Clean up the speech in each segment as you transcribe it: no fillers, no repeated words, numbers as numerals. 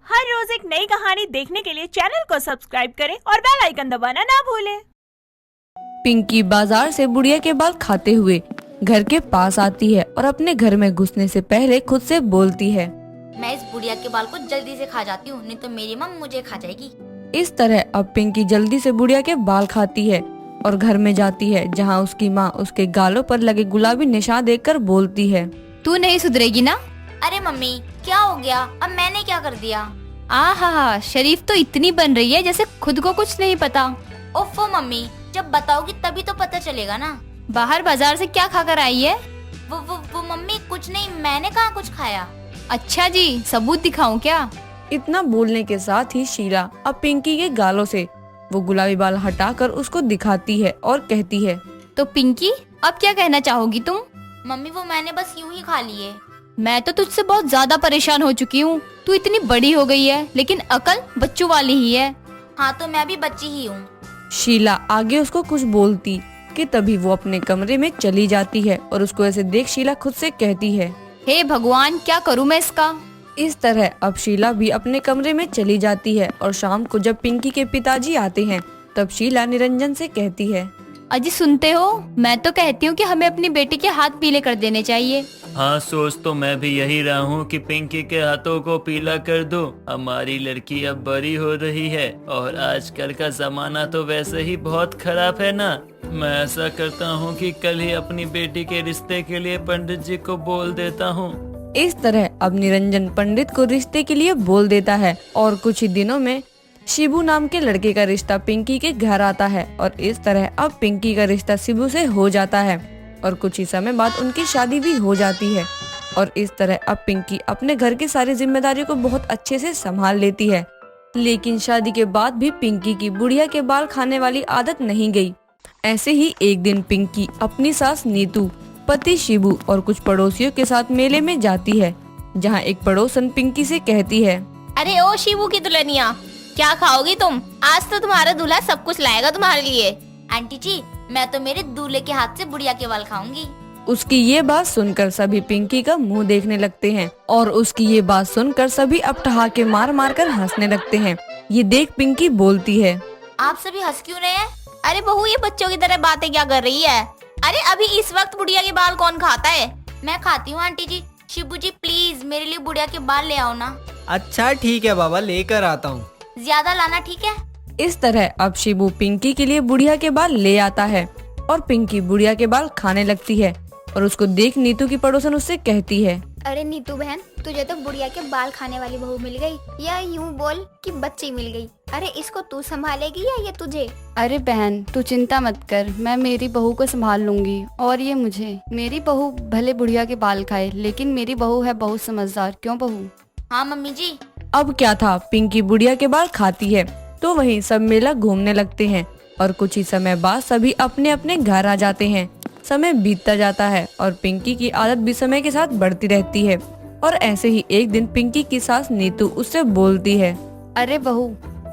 हर रोज एक नई कहानी देखने के लिए चैनल को सब्सक्राइब करें और बेल आइकन दबाना ना भूलें। पिंकी बाजार से बुढ़िया के बाल खाते हुए घर के पास आती है और अपने घर में घुसने से पहले खुद से बोलती है, मैं इस बुढ़िया के बाल को जल्दी से खा जाती हूँ, नहीं तो मेरी माँ मुझे खा जाएगी। इस तरह अब पिंकी जल्दी से बुढ़िया के बाल खाती है और घर में जाती है, जहाँ उसकी माँ उसके गालों पर लगे गुलाबी निशान देखकर बोलती है, तू नहीं सुधरेगी ना। अरे मम्मी क्या हो गया, अब मैंने क्या कर दिया? आहा, शरीफ तो इतनी बन रही है जैसे खुद को कुछ नहीं पता। ओफो मम्मी, जब बताओगी तभी तो पता चलेगा ना। बाहर बाजार से क्या खाकर आई है? वो मम्मी कुछ नहीं, मैंने कहाँ कुछ खाया। अच्छा जी, सबूत दिखाऊं क्या? इतना बोलने के साथ ही शीला अब पिंकी के गालों से वो गुलाबी बाल हटाकर उसको दिखाती है और कहती है, तो पिंकी अब क्या कहना चाहोगी तुम? मम्मी वो मैंने बस यूं ही खा लिए। मैं तो तुझसे बहुत ज्यादा परेशान हो चुकी हूँ। तू इतनी बड़ी हो गई है लेकिन अकल बच्चों वाली ही है। हाँ तो मैं भी बच्ची ही हूँ। शीला आगे उसको कुछ बोलती कि तभी वो अपने कमरे में चली जाती है और उसको ऐसे देख शीला खुद से कहती है, हे भगवान, क्या करूँ मैं इसका। इस तरह अब शीला भी अपने कमरे में चली जाती है और शाम को जब पिंकी के पिताजी आते हैं तब शीला निरंजन से कहती है, अजी सुनते हो, मैं तो कहती हूँ कि हमें अपनी बेटी के हाथ पीले कर देने चाहिए। हाँ, सोच तो मैं भी यही रहा हूँ कि पिंकी के हाथों को पीला कर दो। हमारी लड़की अब बड़ी हो रही है और आजकल का जमाना तो वैसे ही बहुत खराब है ना। मैं ऐसा करता हूँ कि कल ही अपनी बेटी के रिश्ते के लिए पंडित जी को बोल देता हूँ। इस तरह अब निरंजन पंडित को रिश्ते के लिए बोल देता है और कुछ ही दिनों में शिबू नाम के लड़के का रिश्ता पिंकी के घर आता है और इस तरह अब पिंकी का रिश्ता शिबू से हो जाता है और कुछ ही समय बाद उनकी शादी भी हो जाती है। और इस तरह अब पिंकी अपने घर की सारी जिम्मेदारियों को बहुत अच्छे से संभाल लेती है। लेकिन शादी के बाद भी पिंकी की बुढ़िया के बाल खाने वाली आदत नहीं गई। ऐसे ही एक दिन पिंकी अपनी सास नीतू, पति शिबू और कुछ पड़ोसियों के साथ मेले में जाती है, जहाँ एक पड़ोसन पिंकी से कहती है, अरे ओ शिबू की दुल्हनिया, क्या खाओगी तुम? आज तो तुम्हारा दूल्हा सब कुछ लाएगा तुम्हारे लिए। आंटी जी, मैं तो मेरे दूल्हे के हाथ से बुढ़िया के बाल खाऊंगी। उसकी ये बात सुनकर सभी पिंकी का मुंह देखने लगते हैं और उसकी ये बात सुनकर सभी अब ठहाके मार मार कर हंसने लगते हैं। ये देख पिंकी बोलती है, आप सभी हंस क्यों रहे हैं? अरे बहू, ये बच्चों की तरह बातें क्या कर रही है? अरे अभी इस वक्त बुढ़िया के बाल कौन खाता है? मैं खाती हूँ आंटी जी। शिबू जी प्लीज मेरे लिए बुढ़िया के बाल ले आओ ना। अच्छा ठीक है बाबा, लेकर आता हूँ। ज्यादा लाना, ठीक है? इस तरह अब शिबू पिंकी के लिए बुढ़िया के बाल ले आता है और पिंकी बुढ़िया के बाल खाने लगती है और उसको देख नीतू की पड़ोसन उससे कहती है, अरे नीतू बहन, तुझे तो बुढ़िया के बाल खाने वाली बहू मिल गई, या यूं बोल कि बच्ची मिल गई। अरे इसको तू संभालेगी या ये तुझे? अरे बहन, तू चिंता मत कर, मैं मेरी बहू को संभाल लूंगी। और ये मुझे, मेरी बहू भले बुढ़िया के बाल खाए लेकिन मेरी बहू है बहुत समझदार। क्यों बहू? हाँ मम्मी जी। अब क्या था, पिंकी बुढ़िया के बाल खाती है तो वहीं सब मेला घूमने लगते हैं और कुछ ही समय बाद सभी अपने अपने घर आ जाते हैं। समय बीतता जाता है और पिंकी की आदत भी समय के साथ बढ़ती रहती है। और ऐसे ही एक दिन पिंकी की सास नीतू उससे बोलती है, अरे बहू।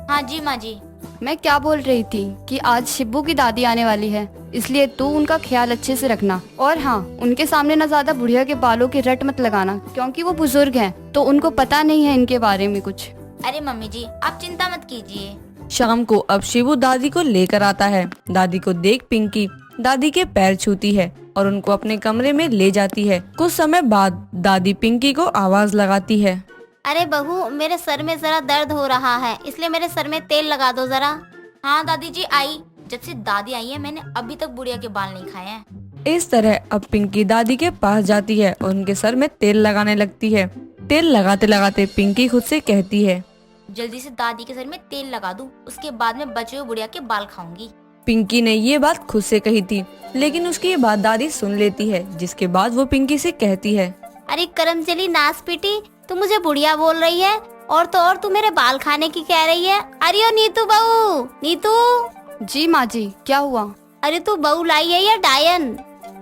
हाँ जी माँ जी। मैं क्या बोल रही थी कि आज शिब्बू की दादी आने वाली है, इसलिए तू उनका ख्याल अच्छे से रखना। और हाँ, उनके सामने ना ज्यादा बुढ़िया के बालों की रट मत लगाना, क्योंकि वो बुजुर्ग हैं तो उनको पता नहीं है इनके बारे में कुछ। अरे मम्मी जी आप चिंता मत कीजिए। शाम को अब शिबू दादी को लेकर आता है। दादी को देख पिंकी दादी के पैर छूती है और उनको अपने कमरे में ले जाती है। कुछ समय बाद दादी पिंकी को आवाज लगाती है, अरे बहू, मेरे सर में जरा दर्द हो रहा है, इसलिए मेरे सर में तेल लगा दो जरा। हाँ दादी जी आई। जब से दादी आई है मैंने अभी तक बुढ़िया के बाल नहीं खाए हैं। इस तरह अब पिंकी दादी के पास जाती है और उनके सर में तेल लगाने लगती है। तेल लगाते लगाते पिंकी खुद से कहती है, जल्दी से दादी के सर में तेल लगा दूं, उसके बाद में बचे हुए बुढ़िया के बाल खाऊंगी। पिंकी ने ये बात खुद से कही थी, लेकिन उसकी ये बात दादी सुन लेती है, जिसके बाद वो पिंकी से कहती है, अरे करमचली नास पीटी, तू मुझे बुढ़िया बोल रही है और तो और तू मेरे बाल खाने की कह रही है। अरे ओ नीतू बहू, नीतू। जी माँ जी, क्या हुआ? अरे तू बहू लाई है या डायन?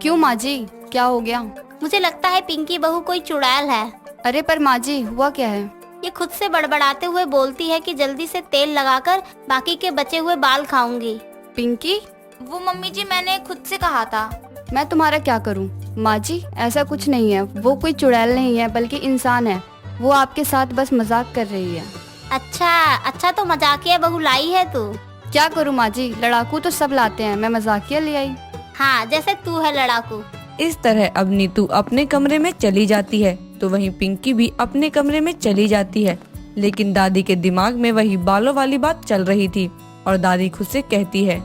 क्यों माँ जी, क्या हो गया? मुझे लगता है पिंकी बहू कोई चुड़ैल है। अरे पर माँ जी, हुआ क्या है? ये खुद से बड़बड़ाते हुए बोलती है कि जल्दी से तेल लगाकर बाकी के बचे हुए बाल खाऊंगी। पिंकी? वो मम्मी जी मैंने खुद से कहा था। मैं तुम्हारा क्या करूं? माँ जी ऐसा कुछ नहीं है, वो कोई चुड़ैल नहीं है बल्कि इंसान है। वो आपके साथ बस मजाक कर रही है। अच्छा अच्छा, तो मजाकिया बहू लाई है तू। क्या करूँ माँ जी, लड़ाकू तो सब लाते हैं, मैं मजाकिया ले आई। हाँ, जैसे तू है लड़ाकू। इस तरह अब नीतू अपने कमरे में चली जाती है तो वहीं पिंकी भी अपने कमरे में चली जाती है। लेकिन दादी के दिमाग में वही बालों वाली बात चल रही थी और दादी खुद से कहती है,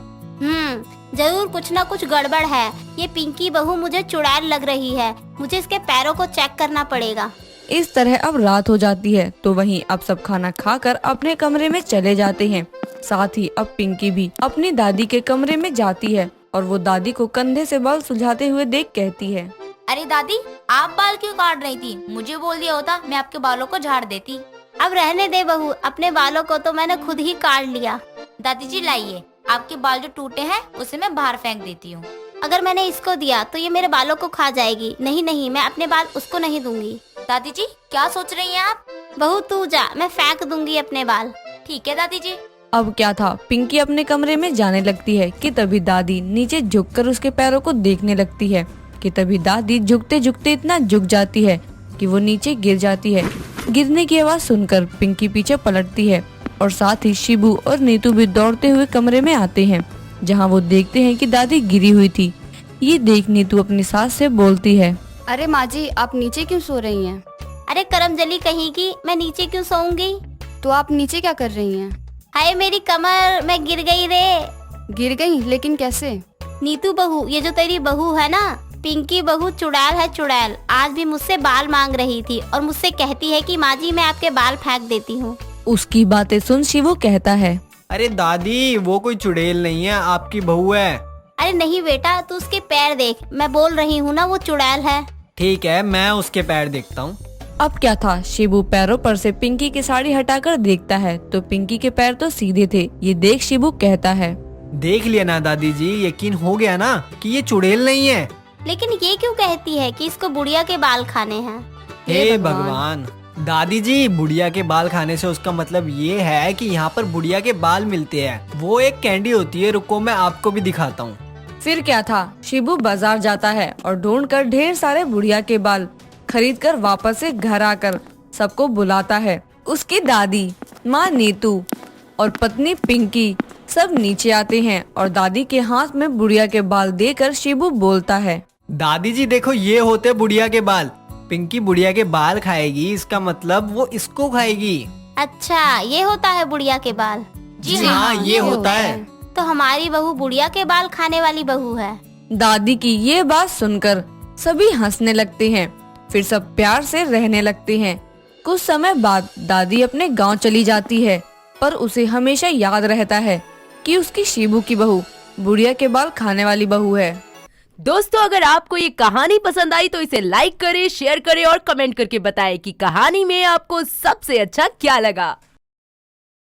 जरूर कुछ ना कुछ गड़बड़ है। ये पिंकी बहू मुझे चुड़ैल लग रही है, मुझे इसके पैरों को चेक करना पड़ेगा। इस तरह अब रात हो जाती है तो वहीं अब सब खाना खाकर अपने कमरे में चले जाते हैं। साथ ही अब पिंकी भी अपनी दादी के कमरे में जाती है और वो दादी को कंधे से बाल सुलझाते हुए देख कहती है, अरे दादी, आप बाल क्यों काट रही थी? मुझे बोल दिया होता, मैं आपके बालों को झाड़ देती। अब रहने दे बहू, अपने बालों को तो मैंने खुद ही काट लिया। दादी जी लाइए, आपके बाल जो टूटे हैं उसे मैं बाहर फेंक देती हूँ। अगर मैंने इसको दिया तो ये मेरे बालों को खा जाएगी। नहीं नहीं, मैं अपने बाल उसको नहीं दूंगी। दादी जी क्या सोच रही हैं आप? बहू तू जा, मैं फेंक दूंगी अपने बाल। ठीक है दादी जी। अब क्या था, पिंकी अपने कमरे में जाने लगती है कि तभी दादी नीचे झुककर उसके पैरों को देखने लगती है कि तभी दादी झुकते झुकते इतना झुक जाती है कि वो नीचे गिर जाती है। गिरने की आवाज सुनकर पिंकी पीछे पलटती है और साथ ही शिबू और नीतू भी दौड़ते हुए कमरे में आते हैं, जहाँ वो देखते हैं कि दादी गिरी हुई थी। ये देख नीतू अपनी सास से बोलती है, अरे माँ जी, आप नीचे क्यों सो रही हैं? अरे करमजली कहीं की, मैं नीचे क्यों सोऊंगी? तो आप नीचे क्या कर रही हैं? हाय मेरी कमर, मैं गिर गई रे। गिर गई? लेकिन कैसे? नीतू बहू, ये जो तेरी बहू है ना, पिंकी बहू चुड़ैल है चुड़ैल। आज भी मुझसे बाल मांग रही थी और मुझसे कहती है कि माँ जी मैं आपके बाल फेंक देती हूँ। उसकी बातें सुन शिवू कहता है, अरे दादी, वो कोई चुड़ैल नहीं है, आपकी बहू है। अरे नहीं बेटा, तू उसके पैर देख, मैं बोल रही हूँ ना वो चुड़ैल है। ठीक है, मैं उसके पैर देखता हूँ। अब क्या था, शिबू पैरों पर से पिंकी की साड़ी हटाकर देखता है तो पिंकी के पैर तो सीधे थे। ये देख शिबू कहता है, देख लिया ना दादी जी, यकीन हो गया ना कि ये चुड़ैल नहीं है। लेकिन ये क्यों कहती है कि इसको बुढ़िया के बाल खाने हैं? हे भगवान। दादी जी, बुढ़िया के बाल खाने से उसका मतलब ये है कि यहाँ पर बुढ़िया के बाल मिलते हैं। वो एक कैंडी होती है, रुको मैं आपको भी दिखाता हूँ। फिर क्या था, शिबू बाजार जाता है और ढूंढकर ढेर सारे बुढ़िया के बाल खरीदकर वापस से घर आकर सबको बुलाता है। उसकी दादी, माँ नीतू और पत्नी पिंकी सब नीचे आते हैं और दादी के हाथ में बुढ़िया के बाल देकर शिबू बोलता है, दादी जी देखो, ये होते बुढ़िया के बाल। पिंकी बुढ़िया के बाल खाएगी, इसका मतलब वो इसको खाएगी। अच्छा, ये होता है बुढ़िया के बाल? जी हाँ, ये होता है। तो हमारी बहू बुढ़िया के बाल खाने वाली बहू है। दादी की ये बात सुनकर सभी हंसने लगते हैं। फिर सब प्यार से रहने लगते हैं। कुछ समय बाद दादी अपने गांव चली जाती है, पर उसे हमेशा याद रहता है कि उसकी शिबू की बहू बुढ़िया के बाल खाने वाली बहू है। दोस्तों, अगर आपको ये कहानी पसंद आई तो इसे लाइक करें, शेयर करें और कमेंट करके बताएं कि कहानी में आपको सबसे अच्छा क्या लगा।